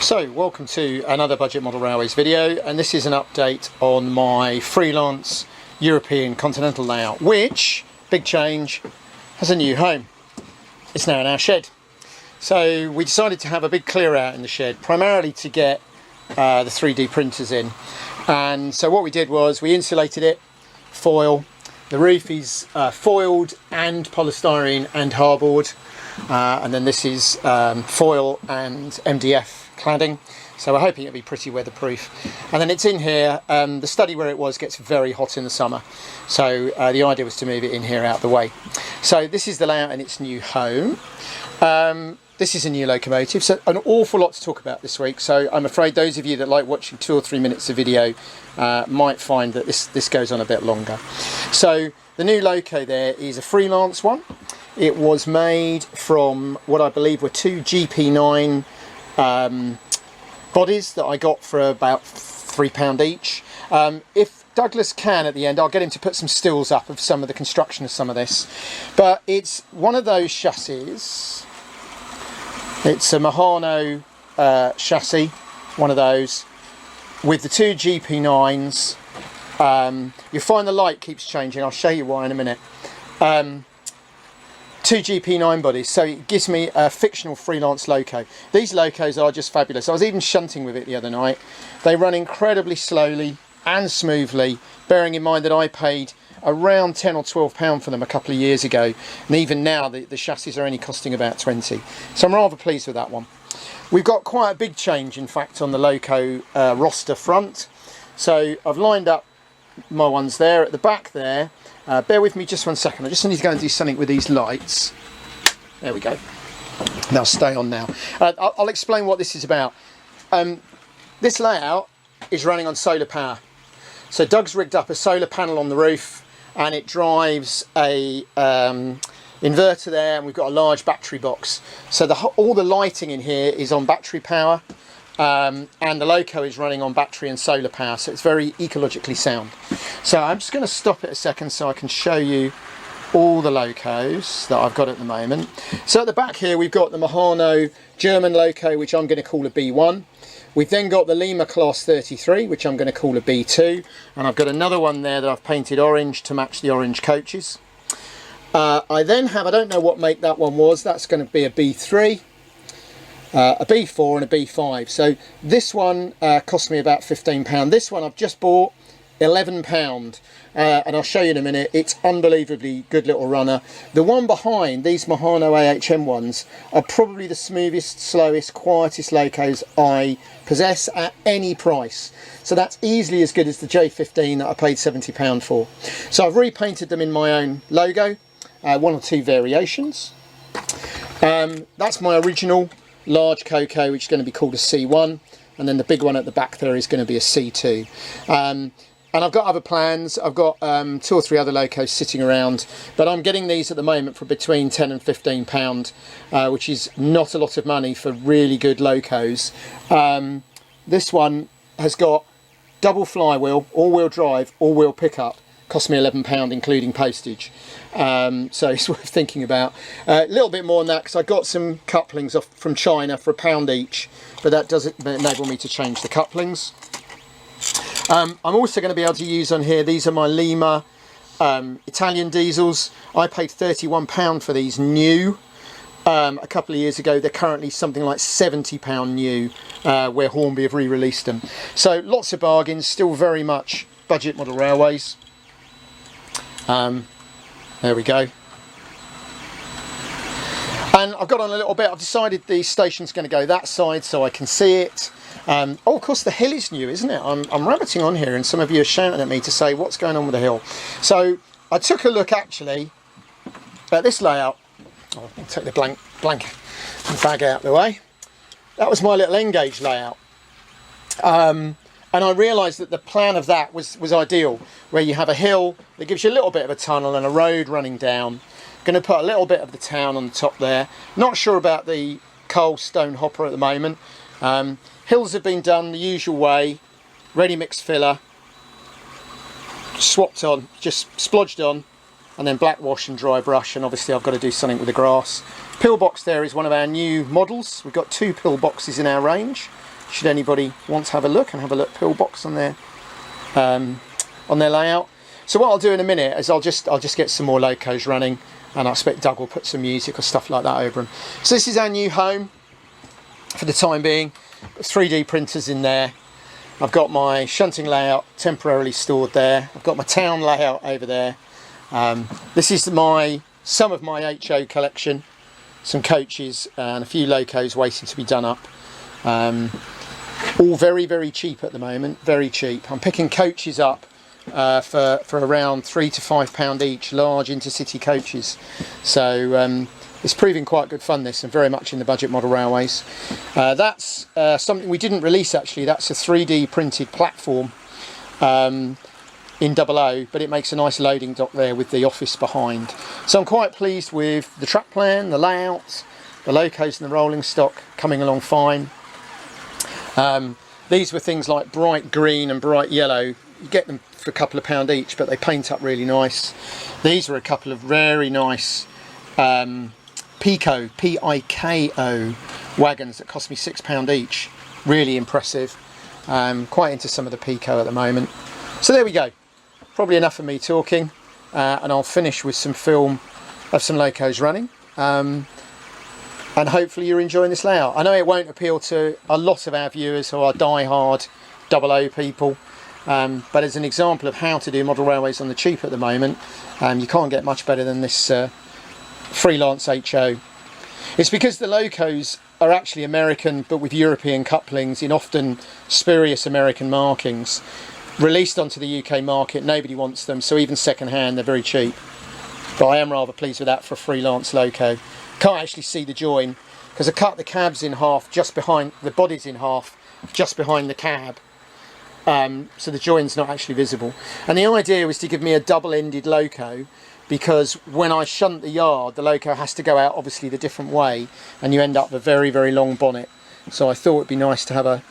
So welcome to another Budget Model Railways video, and this is an update on my Freelance European continental layout, which, big change, has a new home. It's now in our shed. So we decided to have a big clear out in the shed, primarily to get the 3D printers in. And so what we did was we insulated it, foil. The roof is foiled and polystyrene and hardboard, and then this is foil and MDF cladding, so we're hoping it'll be pretty weatherproof. And then it's in here. The study where it was gets very hot in the summer, so the idea was to move it in here out the way. So this is the layout in its new home. This is a new locomotive, so an awful lot to talk about this week, so I'm afraid those of you that like watching 2 or 3 minutes of video might find that this goes on a bit longer. So the new loco there is a Freelance one. It was made from what I believe were 2 GP9 bodies that I got for about £3 each. If Douglas can at the end, I'll get him to put some stills up of some of the construction of some of this. But it's one of those chassis. It's a Mahano chassis, one of those, with the 2 GP9s. You'll find the light keeps changing. I'll show you why in a minute. 2 GP9 bodies, so it gives me a fictional Freelance loco. These locos are just fabulous. I was even shunting with it the other night. They run incredibly slowly and smoothly, bearing in mind that I paid around £10 or £12 for them a couple of years ago, and even now the chassis are only costing about 20. So I'm rather pleased with that one. We've got quite a big change, in fact, on the loco roster front. So I've lined up my ones there at the back there. Bear with me just 1 second. I just need to go and do something with these lights. There we go. They'll stay on now. I'll explain what this is about. This layout is running on solar power. So Doug's rigged up a solar panel on the roof, and it drives a inverter there, and we've got a large battery box. So all the lighting in here is on battery power, and the loco is running on battery and solar power, so it's very ecologically sound. So I'm just going to stop it a second so I can show you all the locos that I've got at the moment. So at the back here we've got the Mahano German loco, which I'm going to call a B1. We've then got the Lima Class 33, which I'm going to call a B2, and I've got another one there that I've painted orange to match the orange coaches. I then have, I don't know what make that one was, that's going to be a B3. A B4 and a B5. So this one cost me about £15. This one I've just bought £11, and I'll show you in a minute. It's unbelievably good little runner. The one behind, these Mahano AHM ones, are probably the smoothest, slowest, quietest locos I possess at any price. So that's easily as good as the J15 that I paid £70 for. So I've repainted them in my own logo, 1 or 2 variations. That's my original large coco, which is going to be called a C1, and then the big one at the back there is going to be a C2. And I've got other plans. I've got 2 or 3 other locos sitting around, but I'm getting these at the moment for between £10 and £15, which is not a lot of money for really good locos. This one has got double flywheel, all-wheel drive, all-wheel pickup. Cost me £11 including postage, so it's worth thinking about. A little bit more than that because I got some couplings off from China for £1 each, but that doesn't enable me to change the couplings. I'm also going to be able to use on here, these are my Lima Italian diesels. I paid £31 for these new a couple of years ago. They're currently something like £70 new, where Hornby have re-released them. So lots of bargains, still very much Budget Model Railways. There we go. And I've got on a little bit. I've decided the station's going to go that side so I can see it. Oh, of course the hill is new, isn't it? I'm rabbiting on here, and some of you are shouting at me to say what's going on with the hill. So I took a look actually at this layout. I'll take the blank bag out of the way. That was my little N-gauge layout. And I realised that the plan of that was ideal, where you have a hill that gives you a little bit of a tunnel and a road running down. Going to put a little bit of the town on the top there. Not sure about the coal stone hopper at the moment. Hills have been done the usual way, ready mix filler, swapped on, just splodged on, and then black wash and dry brush. And obviously I've got to do something with the grass. Pillbox there is one of our new models. We've got 2 pillboxes in our range. Should anybody want to have a look Pillbox on their layout. So what I'll do in a minute is I'll just get some more locos running, and I expect Doug will put some music or stuff like that over them. So this is our new home for the time being. 3D printers in there. I've got my shunting layout temporarily stored there. I've got my town layout over there. This is some of my HO collection, some coaches and a few locos waiting to be done up. All very, very cheap at the moment, very cheap. I'm picking coaches up for around £3 to £5 each, large intercity coaches. So it's proving quite good fun, this, and very much in the budget model railways. That's something we didn't release actually. That's a 3D printed platform in 00, but it makes a nice loading dock there with the office behind. So I'm quite pleased with the track plan, the layout, the locos and the rolling stock coming along fine. These were things like bright green and bright yellow. You get them for a couple of £1 each, but they paint up really nice. These were a couple of very nice Pico, P-I-K-O wagons that cost me £6 each. Really impressive. Quite into some of the Pico at the moment. So there we go. Probably enough of me talking, and I'll finish with some film of some locos running. And hopefully you're enjoying this layout. I know it won't appeal to a lot of our viewers who are die-hard 00 people, but as an example of how to do model railways on the cheap at the moment, you can't get much better than this Freelance HO. It's because the locos are actually American, but with European couplings in often spurious American markings. Released onto the UK market, nobody wants them, so even second hand they're very cheap. But I am rather pleased with that for a Freelance loco. Can't actually see the join because I cut the cabs in half, just behind the bodies in half, just behind the cab, so the join's not actually visible. And the idea was to give me a double-ended loco, because when I shunt the yard, the loco has to go out obviously the different way, and you end up with a very, very long bonnet. So I thought it'd be nice to have a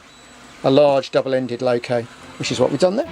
large double-ended loco, which is what we've done there.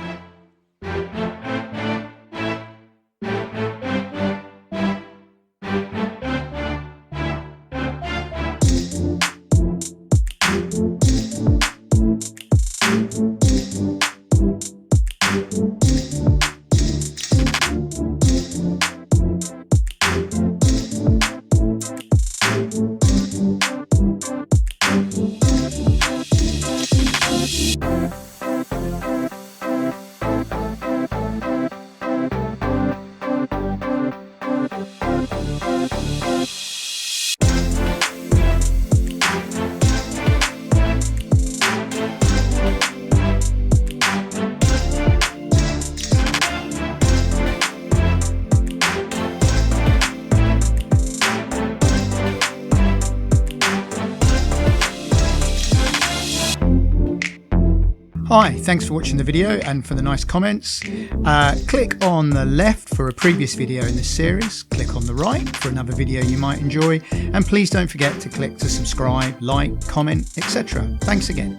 Hi, thanks for watching the video and for the nice comments. Click on the left for a previous video in this series, click on the right for another video you might enjoy, and please don't forget to click to subscribe, like, comment, etc. Thanks again.